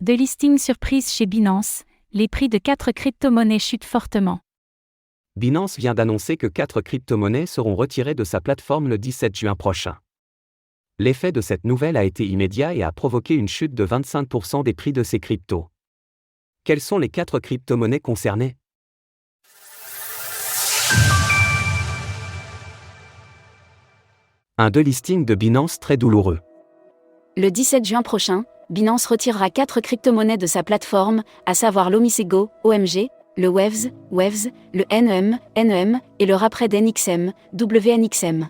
Delisting surprise chez Binance, les prix de 4 crypto-monnaies chutent fortement. Binance vient d'annoncer que 4 crypto-monnaies seront retirées de sa plateforme le 17 juin prochain. L'effet de cette nouvelle a été immédiat et a provoqué une chute de 25% des prix de ces cryptos. Quelles sont les 4 crypto-monnaies concernées ? Un delisting de Binance très douloureux. Le 17 juin prochain, Binance retirera 4 crypto-monnaies de sa plateforme, à savoir l'Omisego, OMG, le Waves, le NEM et le Rapred NXM, WNXM.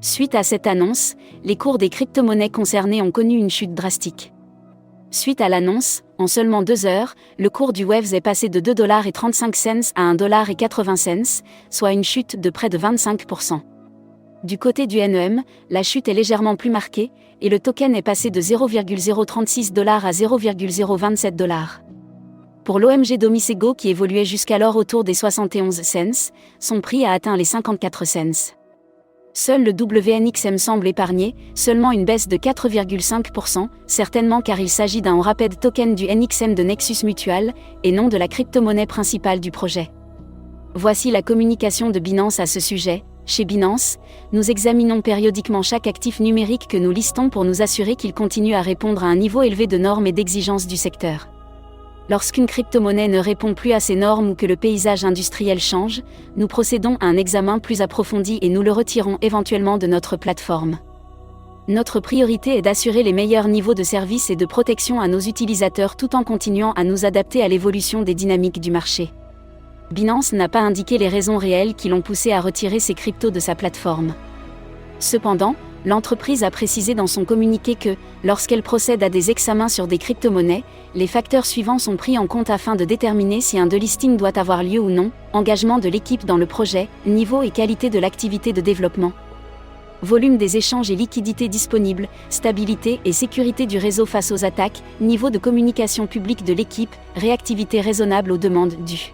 Suite à cette annonce, les cours des crypto-monnaies concernées ont connu une chute drastique. Suite à l'annonce, en seulement 2 heures, le cours du Waves est passé de 2,35$ à 1,80$, soit une chute de près de 25%. Du côté du NEM, la chute est légèrement plus marquée, et le token est passé de 0,036$ à 0,027$. Pour l'OMG d'Omisego qui évoluait jusqu'alors autour des 71 cents, son prix a atteint les 54 cents. Seul le WNXM semble épargné, seulement une baisse de 4,5%, certainement car il s'agit d'un rapide token du NXM de Nexus Mutual, et non de la crypto-monnaie principale du projet. Voici la communication de Binance à ce sujet. Chez Binance, nous examinons périodiquement chaque actif numérique que nous listons pour nous assurer qu'il continue à répondre à un niveau élevé de normes et d'exigences du secteur. Lorsqu'une crypto-monnaie ne répond plus à ces normes ou que le paysage industriel change, nous procédons à un examen plus approfondi et nous le retirons éventuellement de notre plateforme. Notre priorité est d'assurer les meilleurs niveaux de service et de protection à nos utilisateurs tout en continuant à nous adapter à l'évolution des dynamiques du marché. Binance n'a pas indiqué les raisons réelles qui l'ont poussé à retirer ses cryptos de sa plateforme. Cependant, l'entreprise a précisé dans son communiqué que, lorsqu'elle procède à des examens sur des crypto-monnaies, les facteurs suivants sont pris en compte afin de déterminer si un delisting doit avoir lieu ou non: engagement de l'équipe dans le projet, niveau et qualité de l'activité de développement, volume des échanges et liquidités disponibles, stabilité et sécurité du réseau face aux attaques, niveau de communication publique de l'équipe, réactivité raisonnable aux demandes dues.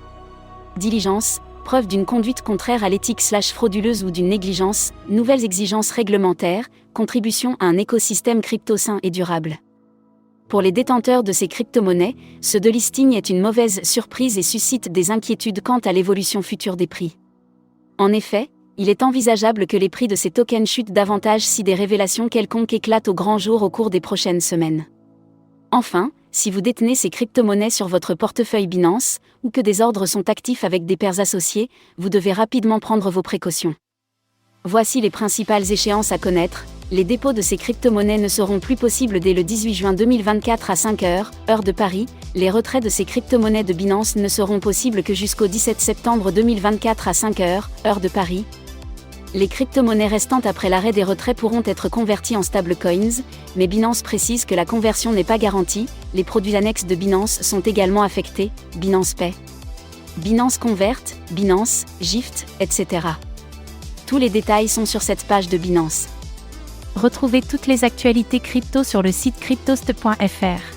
Diligence, preuve d'une conduite contraire à l'éthique/frauduleuse ou d'une négligence, nouvelles exigences réglementaires, contribution à un écosystème crypto sain et durable. Pour les détenteurs de ces crypto-monnaies, ce delisting est une mauvaise surprise et suscite des inquiétudes quant à l'évolution future des prix. En effet, il est envisageable que les prix de ces tokens chutent davantage si des révélations quelconques éclatent au grand jour au cours des prochaines semaines. Enfin, si vous détenez ces crypto-monnaies sur votre portefeuille Binance, ou que des ordres sont actifs avec des pairs associés, vous devez rapidement prendre vos précautions. Voici les principales échéances à connaître. Les dépôts de ces crypto-monnaies ne seront plus possibles dès le 18 juin 2024 à 5h, heure de Paris. Les retraits de ces crypto-monnaies de Binance ne seront possibles que jusqu'au 17 septembre 2024 à 5h, heure de Paris. Les crypto-monnaies restantes après l'arrêt des retraits pourront être converties en stablecoins, mais Binance précise que la conversion n'est pas garantie. Les produits annexes de Binance sont également affectés: Binance Pay, Binance Convert, Binance, Gift, etc. Tous les détails sont sur cette page de Binance. Retrouvez toutes les actualités crypto sur le site cryptost.fr.